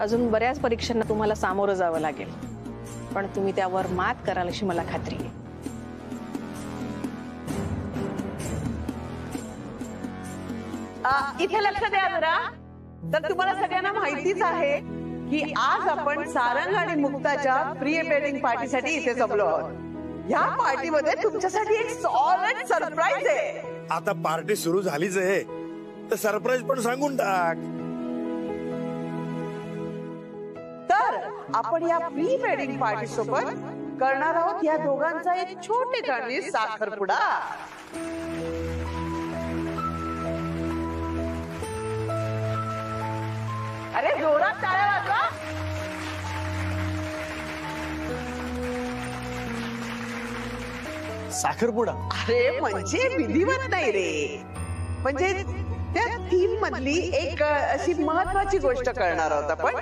अजून बऱ्याच परीक्षांना तुम्हाला सामोरं जावं लागेल, पण तुम्ही त्यावर मात कराल अशी मला खात्री आहे. इथे लक्ष द्या जरा. तर तुम्हाला सगळ्यांना माहितीच आहे की आज आपण सारंग आणि मुक्ताच्या प्री वेडिंग पार्टीसाठी इथे जमलो आहोत. या पार्टीमध्ये तुमच्यासाठी एक सॉलिड सरप्राईज आहे. आता पार्टी सुरू झालीच आहे तर सरप्राईज पण सांगून टाक. तर आपण या प्री वेडिंग पार्टी सोबत करणार आहोत या दोघांचा एक छोटेखानी साखरपुडा. अरे जोरात टाळ्या वाजवा. साखरपुडा? अरे म्हणजे विधिवत नाही रे, म्हणजे त्या थीम मधली एक अशी महत्वाची गोष्ट करणार आहोत आपण.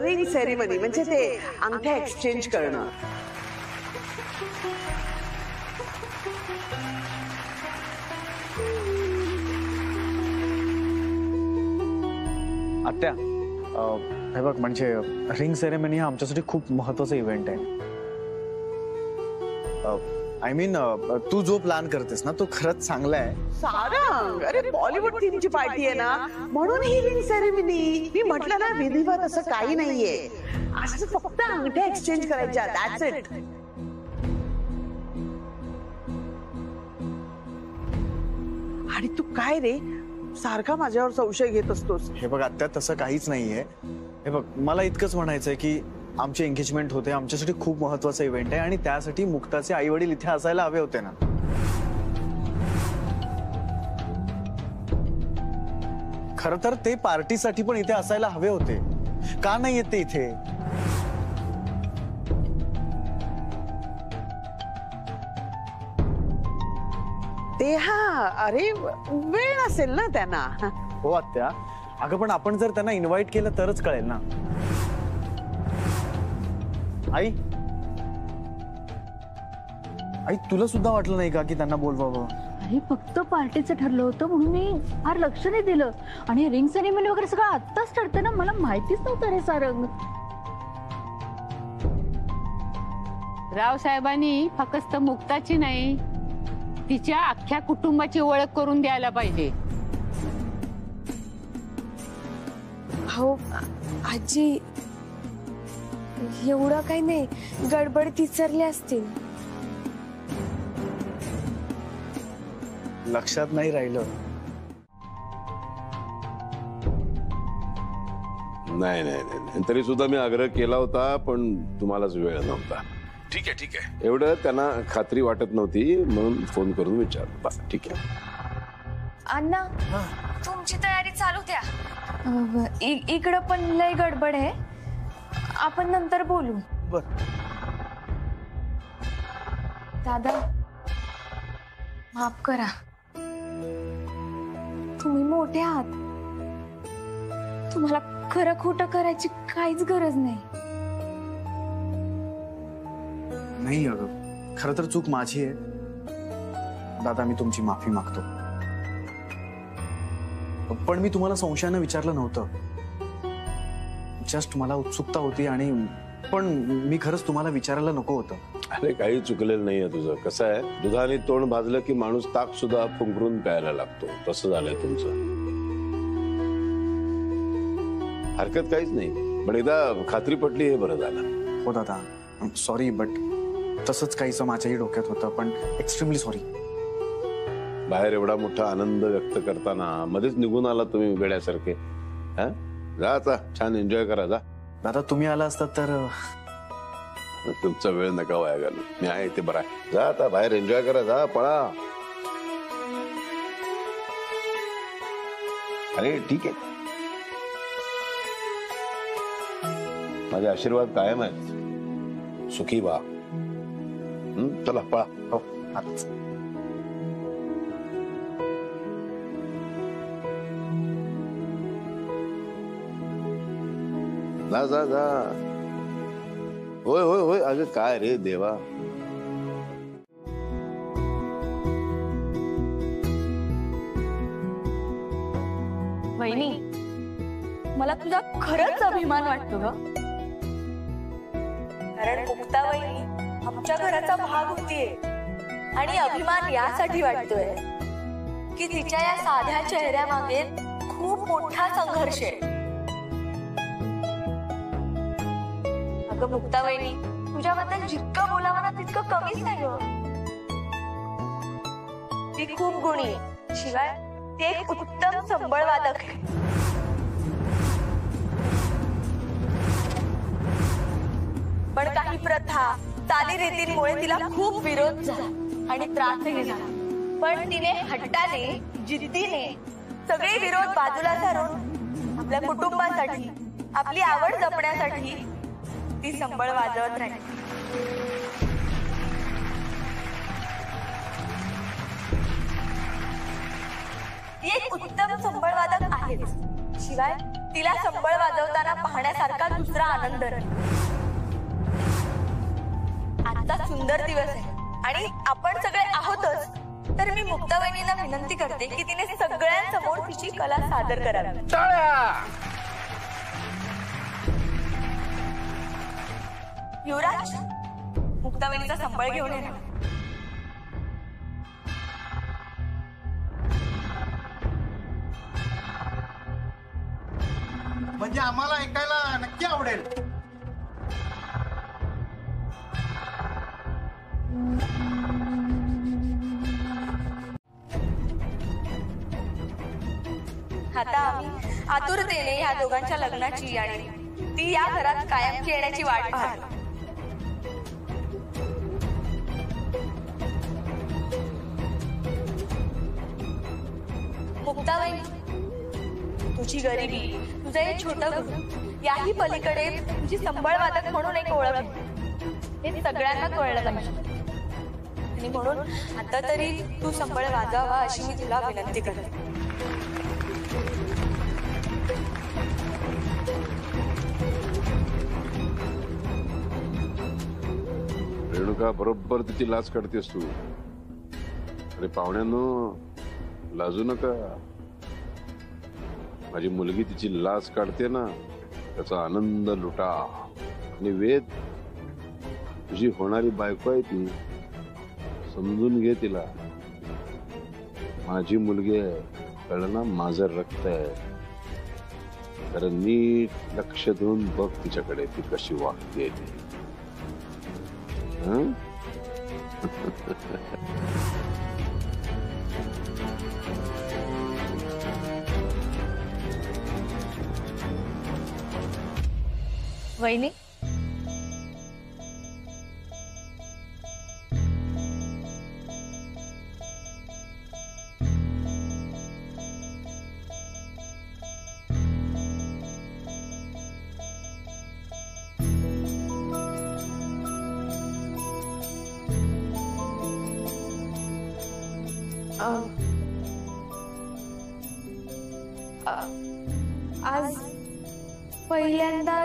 रिंग सेरेमनी म्हणजे ते अंगठ्या एक्सचेंज करणं. आत्या, हे बघ, म्हणजे रिंग सेरेमनी हा आमच्यासाठी खूप महत्वाचा इव्हेंट आहे. आय मीन, तू जो प्लॅन करतेस ना तो खरंच चांगला आहे. सारंग, अरे बॉलिवूड थीमची पार्टी आहे ना, म्हणून ही रिंग सेरेमनी. मी म्हटलं ना, विधिवत असं काही नाहीये, असं फक्त अंगठ्या एक्सचेंज करायच्या, दॅट्स इट. आणि तू काय रे सारखा माझ्यावर संशय घेत असतोस? हे बघ आत्या, तसं काहीच नाहीये. हे बघ, मला इतकंच म्हणायचंय की आमची एंगेजमेंट होते, आमच्यासाठी खूप महत्वाचा इव्हेंट आहे आणि त्यासाठी मुक्ताचे आई वडील इथे असायला हवे होते ना. खर तर ते पार्टीसाठी पण इथे असायला हवे होते. का नाही येत ते इथे? ते हा, अरे वेळ असेल ना त्यांना. हो आत्या, अगं पण आपण जर त्यांना इन्व्हाइट केलं तरच कळेल ना. आई, आई, तुला सुद्धा वाटलं नाही का की त्यांना बोलवावं? अरे फक्त पार्टीचं ठरलं होतं म्हणून मी फार लक्ष नाही दिलं. आणि रिंग सेरेमनी वगैरे सगळं आत्ताच ठरतं ना, मला माहितीच नव्हतं रे सारंग. रावसाहेबांनी फक्त मुक्ताची नाही, तिच्या अख्ख्या कुटुंबाची ओळख करून द्यायला पाहिजे. हो आजी, एवढं काही नाही, गडबड विसरले असतील. लक्षात नाही राहिलं. नाही नाही नाही, तरी सुद्धा मी आग्रह केला होता पण तुम्हालाच वेळ नव्हता. ठीक आहे ठीक आहे, एवढं त्यांना खात्री वाटत नव्हती म्हणून फोन करून विचार. ठीक आहे अण्णा, तुमची तयारी चालू द्या. इकडं पण लय गडबड आहे, आपण नंतर बोलू. बर. दादा माफ करा, तुम्ही मोठे आहात, तुम्हाला खरं खोटं करायची काहीच गरज नाही. नाही अगं, खरं तर चूक माझी आहे. दादा, मी तुमची माफी मागतो. पण मी तुम्हाला संशयानं विचारलं नव्हतं. जस्ट मला उत्सुकता होती आणि पण मी खरंच तुम्हाला विचारायला नको होतं. अरे काही चुकलेलं नाहीये तुझं. कसं आहे, दुधाने तोंड भाजलं की माणूस ताक सुद्धा फुंकरून प्यायला लागतो, तसं झालंय तुमचं. हरकत काहीच नाही, पण एकदा खात्री पटली हे बरं झालं. हो दादा, सॉरी, बट तसंच काहीच माझ्याही डोक्यात होतं, पण एक्स्ट्रीमली सॉरी. बाहेर एवढा मोठा आनंद व्यक्त करताना मध्येच निघून आला तुम्ही वेड्यासारखे. हा, जा आता छान एन्जॉय करा. जा दादा, तुम्ही आला असतात तर. तुमचा वेळ नका वाया घालू, मी आहे ते बरं आहे. जा आता बाहेर एन्जॉय करा, जा पळा. अरे ठीक आहे, माझे आशीर्वाद कायम आहेत. सुखी व्हा. चला पळा. हो, आताच. जा जा जा. होय होय होय, अगं काय रे देवा. वहिनी, मला तुझा खरंच अभिमान वाटतो ग. कारण मुक्ता वहिनी आमच्या घराचा भाग होतीये आणि अभिमान यासाठी वाटतोय की तिच्या या साध्या चेहऱ्यामागे खूप मोठा संघर्ष आहे. अगं मुक्ता वहिनी, तुझ्याबद्दल जितकं बोलावं ना तितकं कमीच नाही ग. ती खूप गुणी आहे, शिवाय ती एक उत्तम संबळवादक आहे. पण काही प्रथा चालीरीतींमुळे तिला खूप विरोध झाला आणि त्रासही झाला. पण तिने हट्टाने, जिद्दीने सगळे विरोध बाजूला सारून आपल्या कुटुंबासाठी, आपली आवड जपण्यासाठी ती संबळ वाजवत राहिली. ती एक उत्तम संबळवादक आहेच, शिवाय तिला संबळ वाजवताना पाहण्यासारखा दुसरा आनंद नाही. आजचा सुंदर दिवस आहे आणि आपण सगळे आहोतच, तर मी मुक्ता वहिनींना विनंती करते की तिने सगळ्यांसमोर तिची कला सादर करावी. युवराज, मुक्ता वहिनीचा संबळ घेऊन येणार. म्हणजे आम्हाला ऐकायला नक्की आवडेल. आता आम्ही आतुरतेने या दोघांच्या लग्नाची आणि ती या घरात कायमची येण्याची वाट पाहतो. मुक्ताबाई, तुझी गरिबी, तुझं हे छोटं घर, याही पलीकडे तुझी संबळवादक म्हणून एक ओळख आहे. हे सगळ्यांना कळलं पाहिजे आणि म्हणून आता तरी तू संबळ वाजवावा अशी मी तुला विनंती करते. रेणुका, बरोबर तिची लाज काढतेस तू. अरे पाहुण्यांनो, लाजू नका. माझी मुलगी तिची लाज काढते ना, त्याचा आनंद लुटा. आणि वेद, तुझी होणारी बायको आहे ती, समजून घे तिला. माझी मुलगी आहे, कळलं ना, माझं रक्त आहे. तर नीट लक्ष देऊन बघ तिच्याकडे, ती कशी वागते ती. वहिनी, आज पहिल्यांदा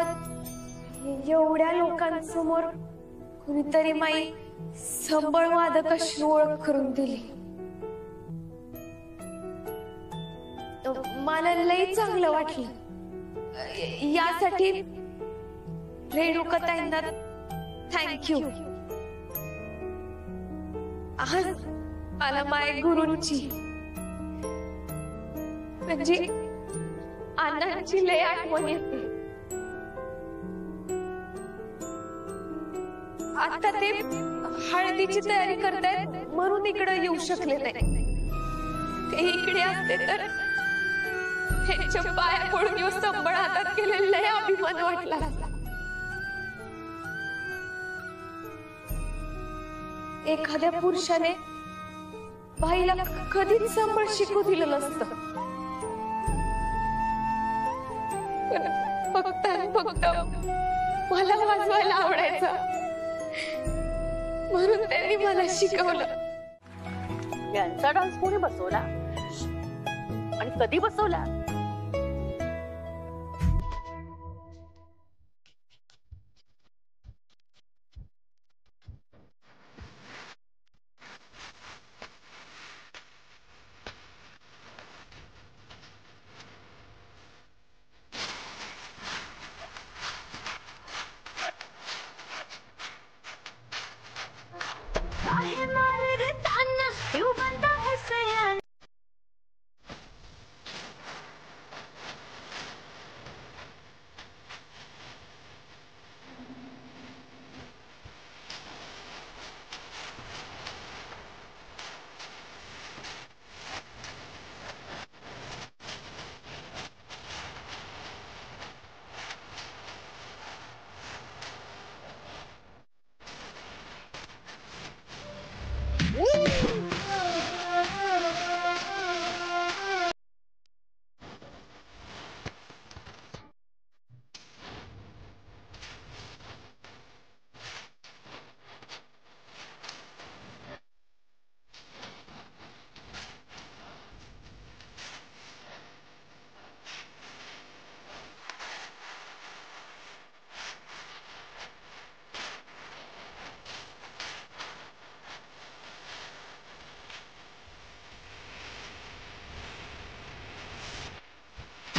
एवढ्या लोकांसमोर कुणीतरी माई संबळ वादक अशी ओळख करून दिली. मला लई चांगलं वाटलं. यासाठी रेणुकाताईंना थँक्यू. आज मला माय गुरूंची म्हणजे अण्णांची लय आठवण येते. आता ते हळदीची तयारी करतायत म्हणून इकडे येऊ शकले नाही. ते इकडे असते तर ह्यांच्या पाया पडून येऊ संबळ हातात केलेला लय अभिमान वाटला. एखाद्या पुरुषाने बाईला कधीच संबळ शिकू दिलं नसतं. फक्त मला वाजवायला आवडायचं म्हणून त्यांनी मला शिकवलं. यांचा डान्स कोणी बसवला आणि कधी बसवला?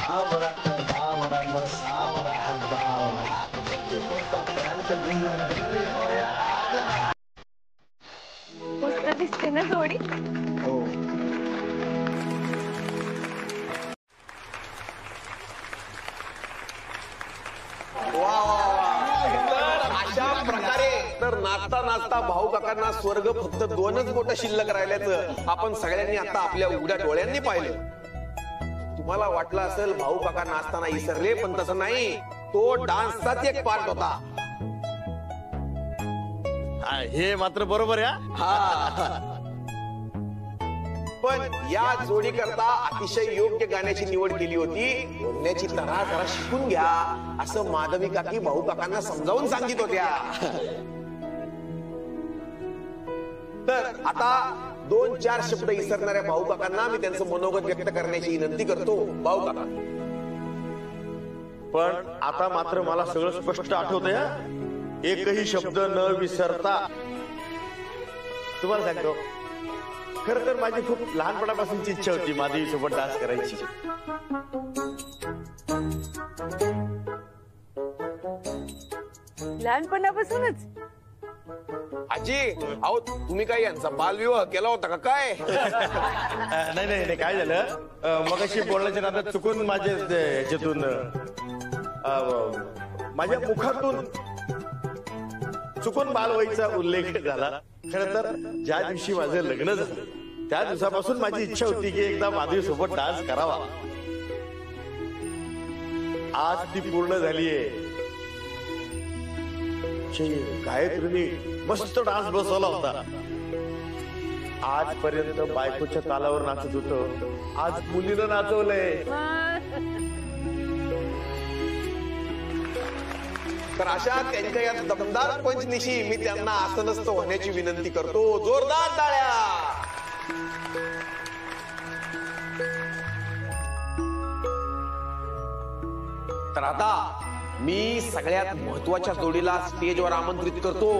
मस्त दिसते ना जोडी. अशा प्रकारे तर नाचता नाचता भाऊ काकांना स्वर्ग फक्त 2च बोट शिल्लक राहिल्याचं आपण सगळ्यांनी आता आपल्या उघड्या डोळ्यांनी पाहिलं. तुम्हाला वाटलं असेल भाऊ काका नाचताना इसरले, पण तसं नाही. तो डान्सचाच एक पार्ट होता. हे मात्र बरोबर आहे हा. पण या जोडी करता अतिशय योग्य गाण्याची निवड केली होती. बोलण्याची तऱ्हा जरा शिकून घ्या असं माधवी काकी भाऊ काकांना समजावून सांगित होत्या. तर आता 2-4 शब्द इसरणाऱ्या भाऊ काकांना मी त्यांचं मनोगत व्यक्त करण्याची विनंती करतो. भाऊ काका. पण आता मात्र मला सगळं स्पष्ट आठवतंय. एकही शब्द न विसरता तुम्हाला सांगतो, खर तर माझी खूप लहानपणापासूनची इच्छा होती माधवी सोबत डान्स करायची. लहानपणापासूनच. आजी, अहो तुम्ही काय यांचा बालविवाह केला होता का काय? नाही नाही नाही, काय झालं मगाशी बोलण्याच्या नादात चुकून माझ्या ह्याच्यातून माझ्या मुखातून चुकून बालवयीचा उल्लेख झाला. खरं तर ज्या दिवशी माझं लग्न झालं त्या दिवसापासून माझी इच्छा होती की एकदा माधवी सोबत डान्स करावा. आज ती पूर्ण झालीये. गायत्रीने मस्त डान्स बसवला होता. आजपर्यंत बायकोच्या तालावर नाचत होतं, आज मुलीनं नाचवलंय. तर अशा त्यांच्या या दमदार पंचनिशी मी त्यांना आसनस्थ होण्याची विनंती करतो. जोरदार टाळ्या. तर आता मी सगळ्यात महत्वाच्या जोडीला स्टेजवर आमंत्रित करतो.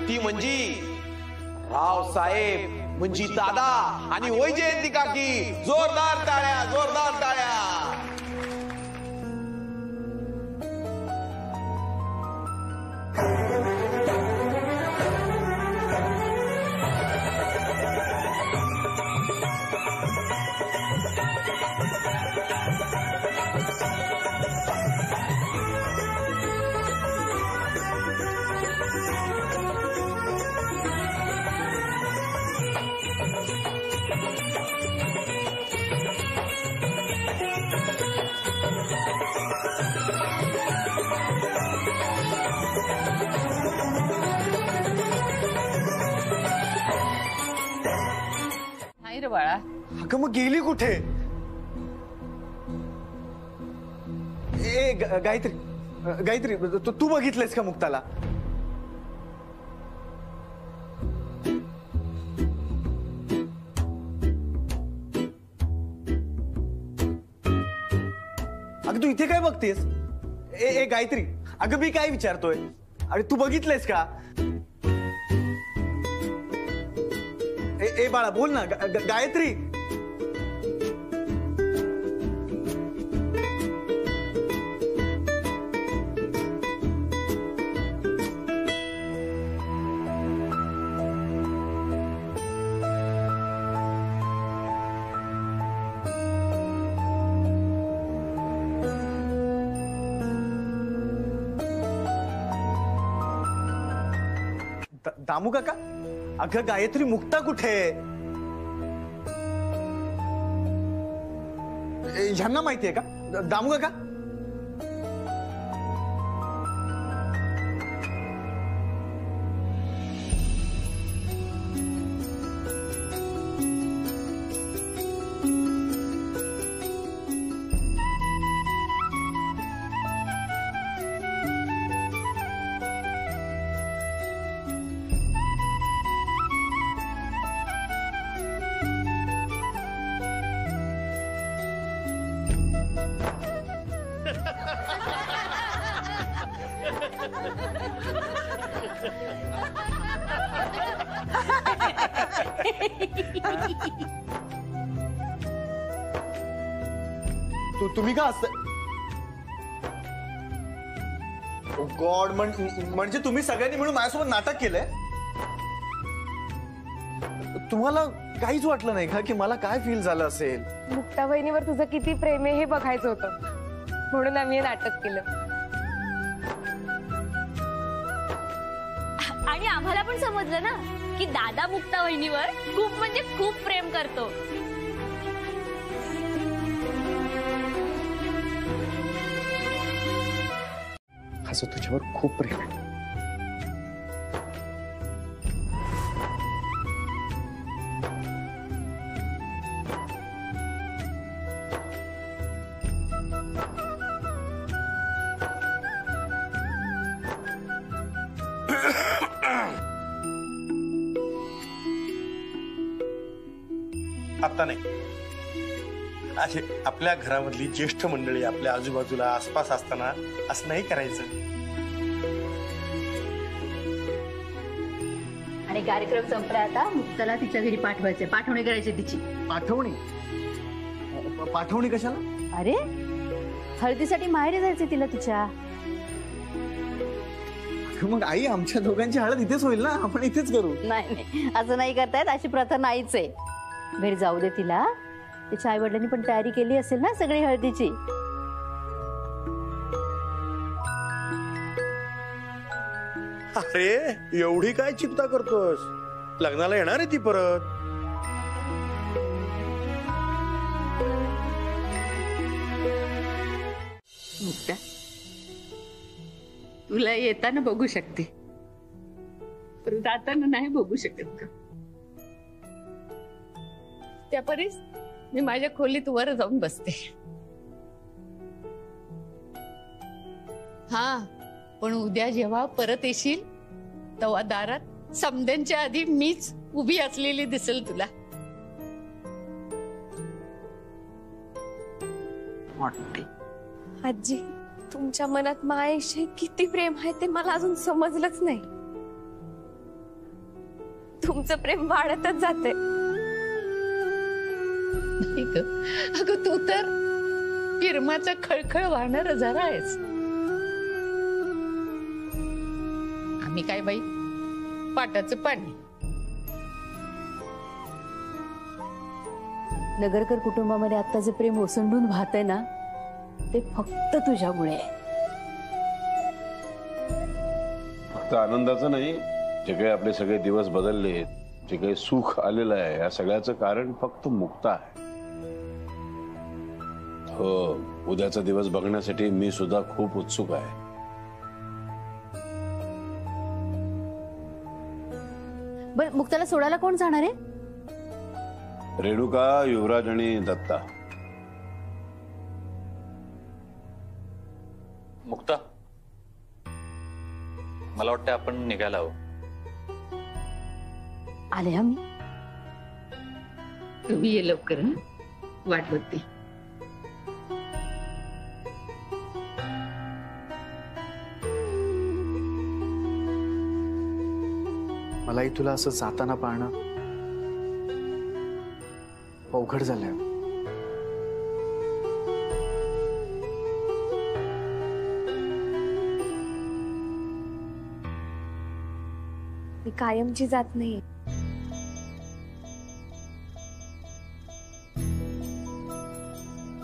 ती म्हणजे रावसाहेब, म्हणजे दादा आणि वैजयंती काकी. जोरदार टाळ्या, जोरदार टाळ्या. नाही रे बाळा. अगं मग गेली कुठे? ए गायत्री, गायत्री तू बघितलंयस का मुक्ताला? अगं तू इथे काय बघतेस? ए गायत्री, अगं मी काय विचारतोय? अरे तू बघितलंयस का? ए बाळा बोल ना. गायत्री. दामू काका, अगं गायत्री मुक्ता कुठे? ह्यांना माहितीये का दामू काका? तुम्ही का असता गॉड म्हणजे तुम्ही सगळ्यांनी मिळून माझ्यासोबत नाटक केलंय? तुम्हाला काहीच वाटलं नाही का की मला काय फील झालं असेल? मुक्ता बहिणीवर तुझं किती प्रेम आहे हे बघायचं होतं, म्हणून आम्ही हे नाटक केलं. आणि आम्हाला पण समजलं ना की दादा मुक्ता बहिणीवर खूप म्हणजे खूप प्रेम करतो. असं तुझ्यावर खूप प्रेम आहे. आता नाही, असे आपल्या घरामधली ज्येष्ठ मंडळी आपल्या आजूबाजूला आसपास असताना असं नाही करायचं. आणि कार्यक्रम संपला, आता मुक्ताला तिच्या घरी पाठवायचे, पाठवणी करायची तिची. पाठवणी कशाला? अरे हळदीसाठी माहेरी जायचे तिला तिच्या. मग आई आमच्या दोघांची हळद इथेच होईल ना, आपण इथेच करू. नाही असं नाही करतायत, अशी प्रथा नाहीच आहे. घरी जाऊ दे तिला, तिच्या आई वडिलांनी पण तयारी केली असेल ना सगळी हळदीची. अरे एवढी काय चिंता करतोस? लग्नाला येणार आहे ती परत. मुक्ता, तुला येताना बघू शकते, पण जाताना नाही बघू शकत का? त्यापरीस मी माझ्या खोलीत वर जाऊन बसते. हा, पण उद्या जेव्हा परत येशील तेव्हा दारात समद्यांच्या आधी मीच उभी असलेली दिसेल तुला. आजी, तुमच्या मनात माझ्याविषयी किती प्रेम आहे ते मला अजून समजलंच नाही. तुमचं प्रेम वाढतच जाते. अगं तू तर किरमाचा खळखळ वाहणार जरा आहेस. आम्ही काय बाई पाटाचं पाणी. नगरकर कुटुंबामध्ये आता जे प्रेम ओसंडून वाहतंय ना, ते फक्त तुझ्यामुळे आहे. फक्त आनंदाचं नाही, जे काही आपले सगळे दिवस बदलले, जे काही सुख आलेलं आहे, या सगळ्याचं कारण फक्त मुक्ता आहे. हो, उद्याचा दिवस बघण्यासाठी मी सुद्धा खूप उत्सुक आहे. बरं, मुक्ताला सोडायला कोण जाणार आहे? रेणुका, युवराज आणि दत्ता. मुक्ता, मला वाटतं आपण निघायला हवं. आले आम्ही. तुम्ही ये लवकर, वाट बघते. मलाही तुला असं जाताना पाहणं अवघड झालंय. मी कायमची जात नाही.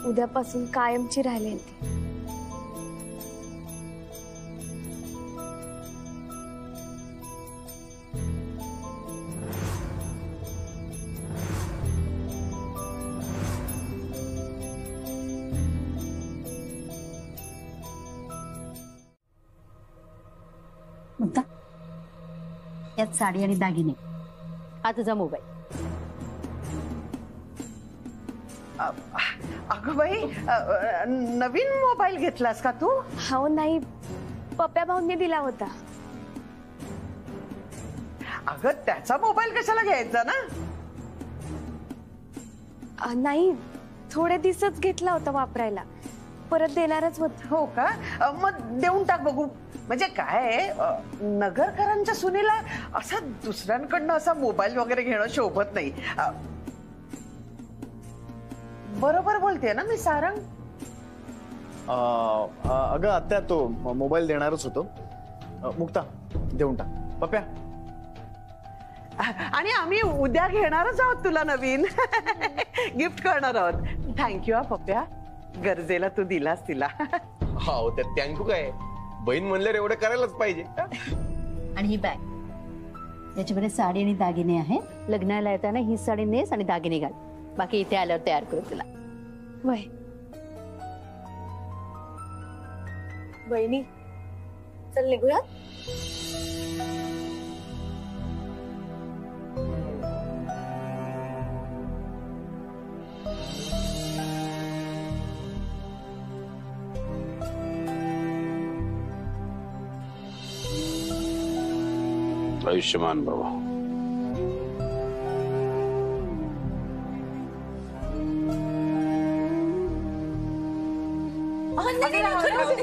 उद्यापासून कायमची राहिले ती. मुक्ता, यात साडी आणि दागिने. हा तुझा मोबाईल. अगं बाई, नवीन मोबाईल घेतलास का तू? हो नाही, पप्प्या भाऊंनी दिला होता. अगं त्याचा मोबाईल कशाला घ्यायचा ना? नाही, थोडे दिवसच घेतला होता वापरायला, परत देणारच होत. हो का? मग देऊन टाक बघू. म्हणजे काय, नगरकरांच्या सुनेला असा दुसऱ्यांकडनं असा मोबाईल वगैरे घेणं शोभत नाही. बरोबर बोलते ना मी सारंग? अगं आत्या तो मोबाईल देणारच होतो. मुक्ता देऊन टाक. पप्या आणि आम्ही उद्या घेणारच आहोत तुला नवीन गिफ्ट करणार आहोत. थँक्यू हा पप्प्या, गरजेला तू दिलास तिला. हो त्यात थँक्यू काय, बहीण म्हणल्यावर एवढं करायलाच पाहिजे. आणि ही बॅग, त्याच्यामध्ये साडी आणि दागिने आहेत. लग्नाला येताना ही साडी नेस आणि दागिने घाल. बाकी इथे आल्यावर तयार करू तुला. वय बहिणी, चल निघूया. आयुष्यमान बाबा.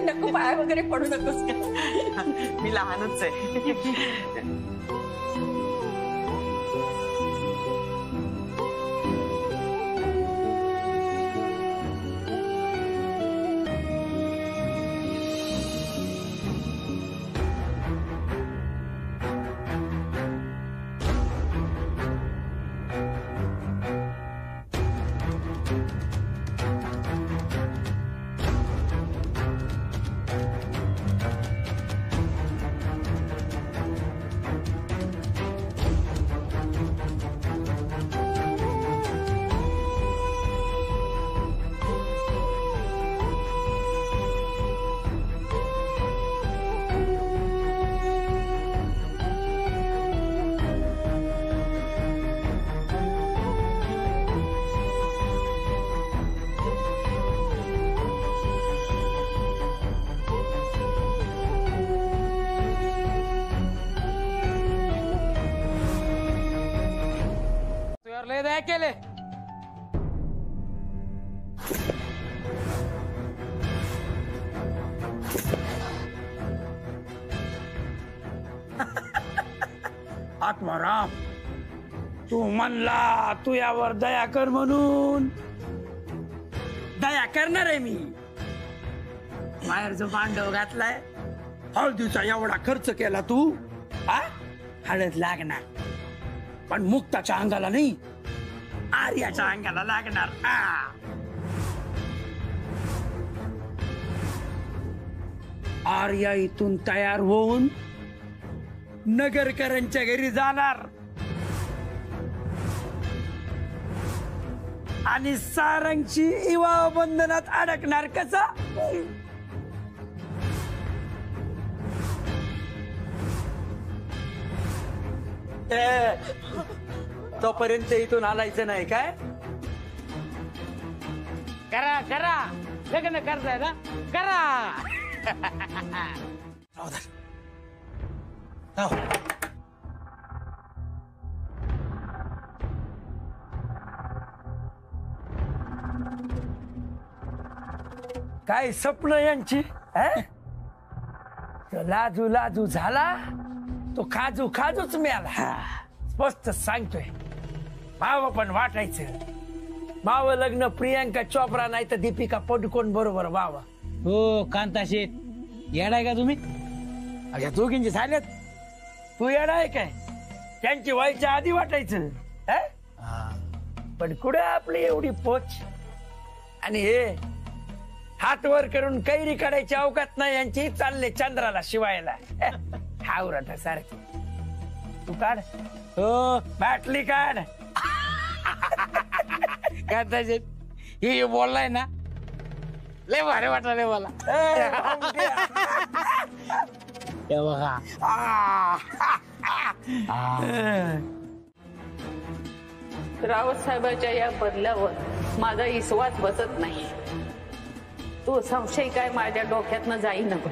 नको, पाया वगैरे पडू नकोस. मी लहानच आहे. केले आत्माराम, तू म्हणला तू यावर दया कर म्हणून दया करणार आहे मी. बाहेर जो भांडव घातलाय, हळदीचा एवढा खर्च केला तू, हळद लागणार, पण मुक्ताच्या अंगाला नाही, आर्याच्या अंगाला लागणार. आर्या इथून तयार होऊन नगरकरांच्या घरी जाणार आणि सारंगची विवाह बंधनात अडकणार. कसा? तोपर्यंत इथून हालायचं नाही काय? करा करा, लग्न करताय ना, करा. काय स्वप्न यांची? लाजू लाजू झाला तो खाजू खाजूच मिळाला. स्पष्ट सांगतोय, भाव पण वाटायचं. भाव लग्न प्रियांका चोप्रा नाही तर दीपिका पडुकोन बरोबर व्हावं. हो कांता शेठ, येडाय का तुम्ही? अगं दोघींचे झालेत, तू येडाय काय? त्यांची व्हायच्या आधी वाटायचं. पण कुठे आपली एवढी पोच? आणि हे हात वर करून कैरी काढायची अवकात नाही यांची. चालले चंद्राला शिवायला. हावराटा सारखी. तू काढ, हो बाटली काढ. कांता शेठ, हे बोललाय ना, लय भारी वाटलं मला. रावत साहेबांच्या या बदल्यावर माझा विश्वास बसत नाही. तो संशय काय माझ्या डोक्यातनं जाईना बघ.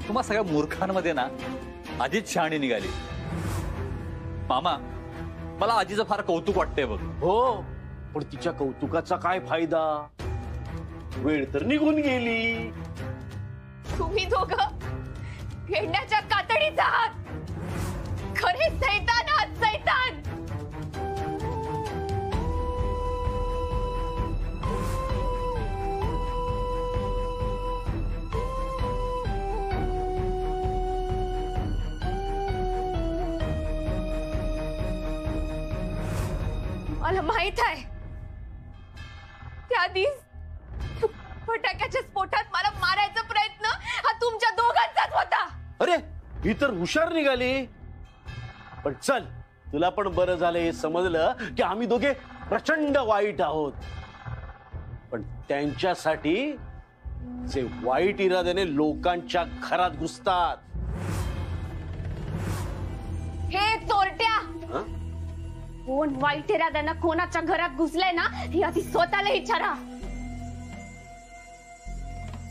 तुम्हा सगळ्या मूर्खांमध्ये ना आजीच शहाणी निघाली. मामा, मला आजीचं फार कौतुक वाटतंय बघ. हो, पण तिच्या कौतुकाचा काय फायदा? वेळ तर निघून गेली. तुम्ही दोघं खेळण्याच्या कातडीत आहात. खरे सैतान आहात, सैतान. माहित आहे. त्या दिवस फटाक्याच्या स्फोटात मला मारायचा प्रयत्न हा तुमच्या दोघांचाच होता. अरे ही तर हुशार निघाली. पण चल, तुला पण बरं झालं हे समजलं की आम्ही दोघे प्रचंड वाईट आहोत. पण त्यांच्यासाठी जे वाईट इराद्याने लोकांच्या घरात घुसतात. हे चोरट्या, कोण वाईट इराद्यानं कोणाच्या घरात घुसलंय ना हे आधी स्वतःला विचारा.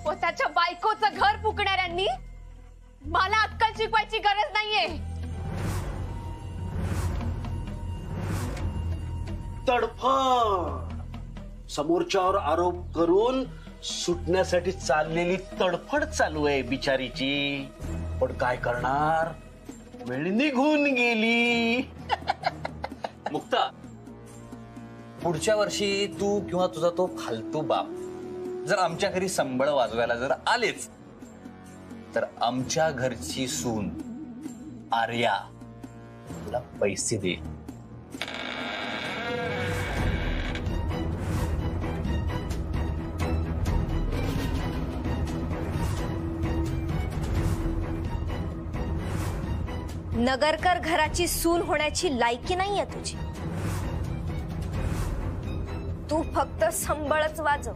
स्वतःच्या बायकोचं घर फुकणाऱ्यांनी मला अक्कल शिकवायची गरज नाहीये. तडफड, समोरच्यावर आरोप करून सुटण्यासाठी चाललेली तडफड चालू आहे बिचारीची. पण काय करणार, वेळ निघून गेली. मुक्ता, पुढच्या वर्षी तू किंवा तुझा तो फालतू बाप जर आमच्या घरी संबळ वाजवायला जर आलेच तर आमच्या घरची सून आर्या तुला पैसे दे. नगरकर घराची सून होण्याची लायकी नाहीये तुझी. तू फक्त संबळच वाजव.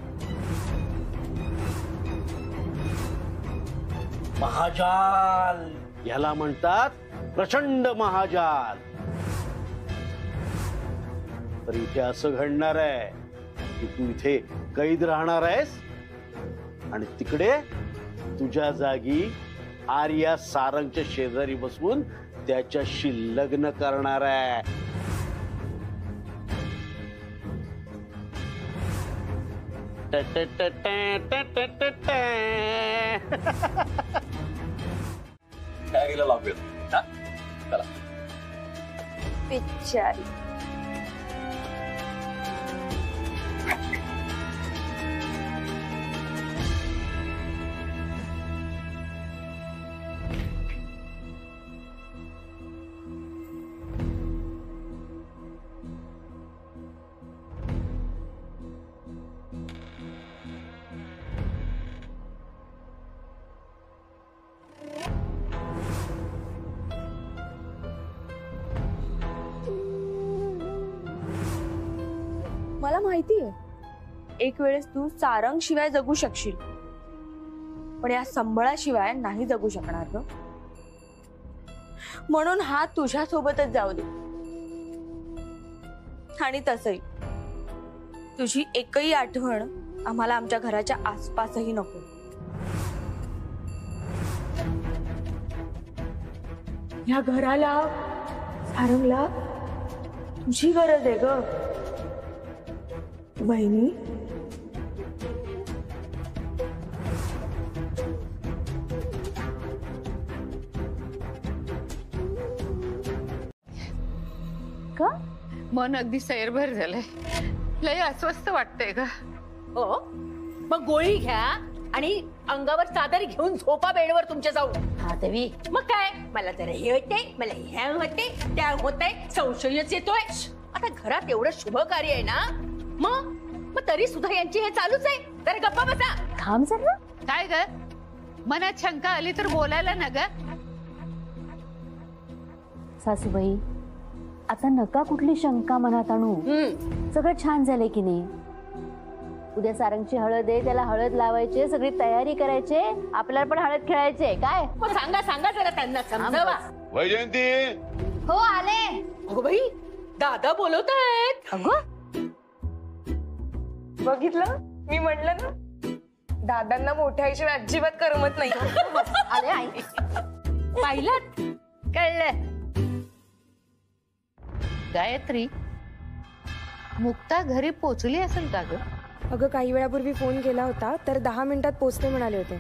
महाजाल याला म्हणतात, प्रचंड महाजाल. तर इथे असं घडणार आहे की तू इथे कैद राहणार आहेस आणि तिकडे तुझ्या जागी आर्या सारंगच्या शेजारी बसवून त्याच्याशी लग्न करणार आहे. तयारीला लागूयात. हा? चला. बिचारी. मला माहितीये एक वेळेस तू सारंग शिवाय जगू शकशील, पण या संबळाशिवाय नाही जगू शकणार ग. म्हणून हा तुझ्या सोबतच जाऊ दे. आणि तसही तुझी एकही आठवण आम्हाला आमच्या घराच्या आसपासही नको. या घराला, सारंगला तुझी गरज आहे ग बहिणी. का मन अगदी सैरभर झालंय. लय अस्वस्थ वाटतंय ग. हो, मग गोळी घ्या आणि अंगावर चादर घेऊन झोपा बेडवर तुमच्या जाऊन. हा देवी, मग काय, मला जरा हे होते, मला ह्या होते, त्या होतंय, संशयच येतोय. आता घरात एवढं शुभ कार्य आहे ना, मग तरी सुद्धा यांची हे चालूच आहे. तर गप्पा बसा. थांब जरा. काय ग, मनात शंका आली तर बोलायला ना ग. सासूबाई, आता नका कुठली शंका मनात आणू. सगळं छान झालंय की नाही. उद्या सारंगची हळद आहे, त्याला हळद लावायचे, सगळी तयारी करायचे, आपल्याला पण हळद खेळायचे. काय सांगा सांगा जरा त्यांना समजावा. वैजयंती. हो आले. अगो बाई, दादा बोलवत आहेत. अगो बघितलं, मी म्हणलं ना दादांना मोठ्या आईशिवाय अजिबात करमत नाही. आले आई. पाहिलात, कळलं. गायत्री, मुक्ता घरी पोचली असेल का ग? अगं काही वेळापूर्वी फोन केला होता तर 10 मिनिटात पोचते म्हणाले होते.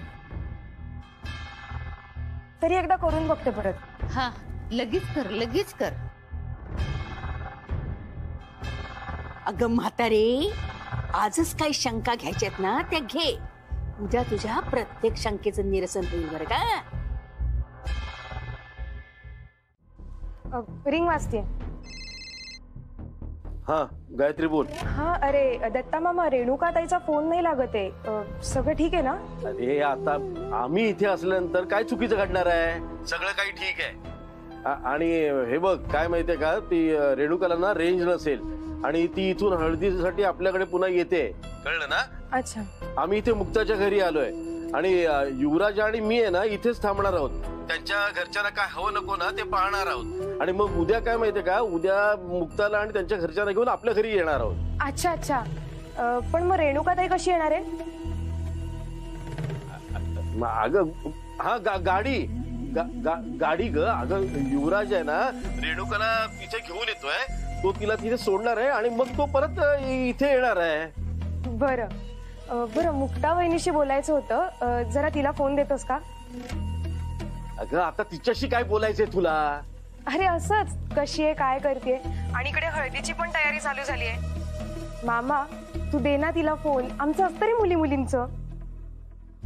तरी एकदा करून बघते परत. हा, लगेच कर, लगेच कर. अगं म्हातारे, आजच काही शंका घ्यायच्यात ना त्या घे. उद्या तुझ्या प्रत्येक शंकेचं निरसन होईल बरं का. रिंग वाजते. हा गायत्री बोल. हा अरे दत्ता मामा, रेणुका ताईचा फोन नाही लागत आहे. सगळं ठीक आहे ना? अरे आता आम्ही इथे असल्यानंतर काय चुकीचं घडणार आहे? सगळं काही ठीक आहे. आणि हे बघ काय माहितीये का, ती रेणुकाला ना रेंज नसेल आणि ती इथून हळदीसाठी आपल्याकडे पुन्हा येते, कळलं ना? अच्छा. आम्ही इथे मुक्ताच्या घरी आलोय आणि युवराज आणि मी आहे ना इथेच थांबणार आहोत. त्यांच्या घरच्यांना काय हवं नको ना ते पाहणार आहोत आणि मग उद्या काय माहितीये का, उद्या मुक्ताला आणि त्यांच्या घरच्यांना घेऊन आपल्या घरी येणार आहोत. अच्छा अच्छा. पण मग रेणुका ताई कशी येणार आहे? अगं हा गाडी गाडी ग. अगं युवराज आहे ना रेणुकाला तिथे घेऊन येतोय, तो तिला तिथे सोडणार आहे आणि मग तो परत इथे येणार आहे. बरं बरं, मुक्ता वहिनीशी बोलायचं होतं, जरा तिला फोन देतोस का? अगं आता तिच्याशी काय बोलायचंय तुला? अरे असंच, कशी आहे काय करते. आणि इकडे हळदीची पण तयारी चालू झाली आहे. मामा तू दे ना तिला फोन, आमचं असतं रे मुली मुलींचं.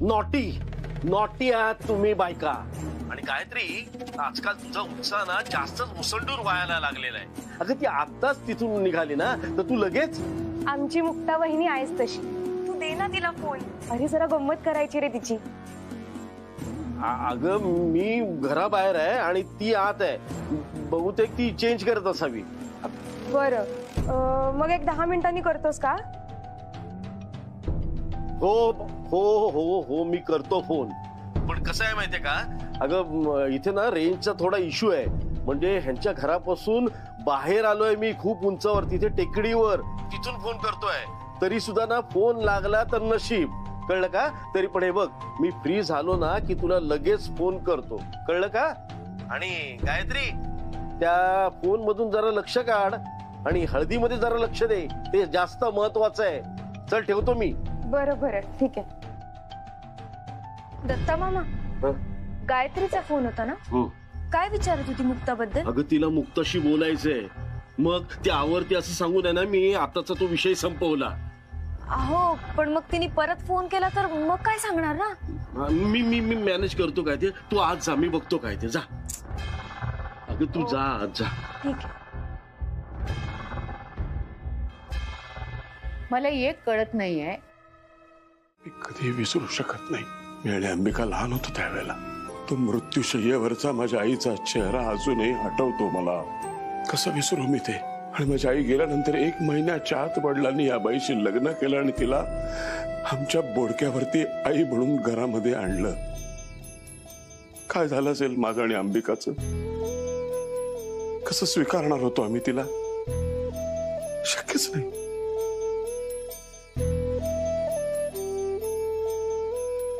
नॉटी नॉटी आहात तुम्ही बायका. आणि गायत्री आजकाल तुझा उत्साह ना जास्तच मुसंडून व्हायला लागलेला आहे. अगं ती आत्ताच तिथून निघाली ना तर तू लगेच. आमची मुक्ता वहिनी आहेस तशी, तू दे ना तिला फोन. अरे जरा गंमत करायची रे तिची. अगं मी घराबाहेर आहे आणि ती आत आहे, बहुतेक ती चेंज करत असावी. बरं मग एक 10 मिनिटांनी करतोस का? हो हो हो हो मी करतो फोन. पण कसं आहे माहितीये का, अगं इथे ना रेंजचा थोडा इश्यू आहे. म्हणजे ह्यांच्या घरापासून बाहेर आलोय मी खूप उंचावर, तिथे टेकडीवर, तिथून फोन करतोय. तरी सुद्धा ना फोन लागला तर नशीब, कळलं का? तरी पण हे बघ मी फ्री झालो ना की तुला लगेच फोन करतो, कळलं का? आणि गायत्री त्या फोन मधून जरा लक्ष काढ आणि हळदीमध्ये जरा लक्ष दे, ते जास्त महत्वाचं आहे. चल ठेवतो मी. बरं बरं ठीक आहे. दत्ता मामा, गायत्रीचा फोन होता ना? काय विचारत होती मुक्ताबद्दल? अगं तिला मुक्ताशी बोलायचंय, मग ती आवडते असं सांगून आहे ना मी आताचा तो विषय संपवला. अहो पण मग तिने परत फोन केला तर मग काय सांगणार ना? मी मी मी मॅनेज करतो काय ते, तू आज जा, मी बघतो काय ते. जा अगं तू जा आज जा. ठीक आहे. मला एक कळत नाहीये, मी कधी विसरू शकत नाही. मी आणि अंबिका लहान होतो त्यावेळेला तो मृत्यूशय्येवरचा माझ्या आईचा चेहरा अजूनही आठवतो मला. कसं विसरू मी ते? आणि माझी आई गेल्यानंतर 1 महिन्याच्या आत वडिलांनी या बाईशी लग्न केलं आणि तिला आमच्या बोडक्यावरती आई म्हणून घरामध्ये आणलं. काय झालं असेल माझं आणि अंबिकाचं? कसं स्वीकारणार होतो आम्ही तिला? शक्यच नाही.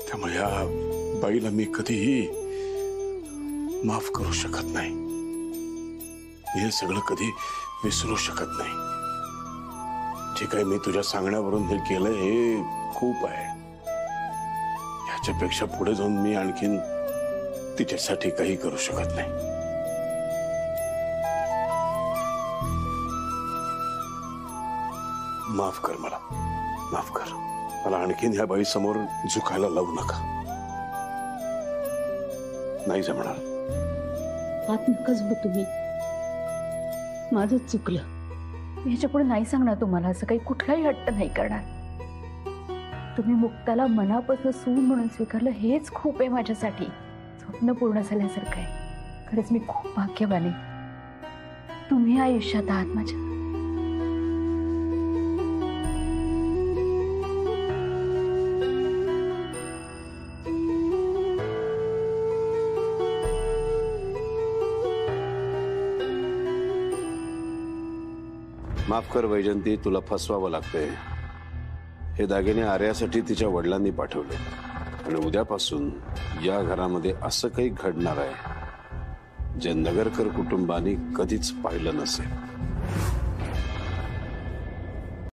त्यामुळे या बाईला मी कधीही माफ करू शकत नाही. हे सगळं कधी विसरू शकत नाही. जे काही मी तुझ्या सांगण्यावरून हे केलंय हे खूप आहे. याच्यापेक्षा पुढे जाऊन मी आणखीन तिच्यासाठी काही करू शकत नाही. माफ कर मला, माफ कर. मला आणखीन ह्या बाई समोर झुकायला लावू नका. नाही जमणार. आत नकाच हो तुम्ही, माझं चुकलं. मी ह्याच्या पुढे नाही सांगणार तुम्हाला, असं काही कुठलाही हट्ट नाही करणार. तुम्ही मुक्ताला मनापासून सून म्हणून स्वीकारलं हेच खूप आहे माझ्यासाठी. स्वप्न पूर्ण झाल्यासारखं आहे. खरंच मी खूप भाग्यवान आहे. तुम्ही आयुष्यात आहात माझ्या. माफ कर वैजंती, तुला फसवावं लागतंय. हे दागिने आर्यासाठी तिच्या वडिलांनी पाठवले आणि उद्यापासून या घरामध्ये असं काही घडणार आहे जे नगरकर कुटुंबाने कधीच पाहिलं नसेल.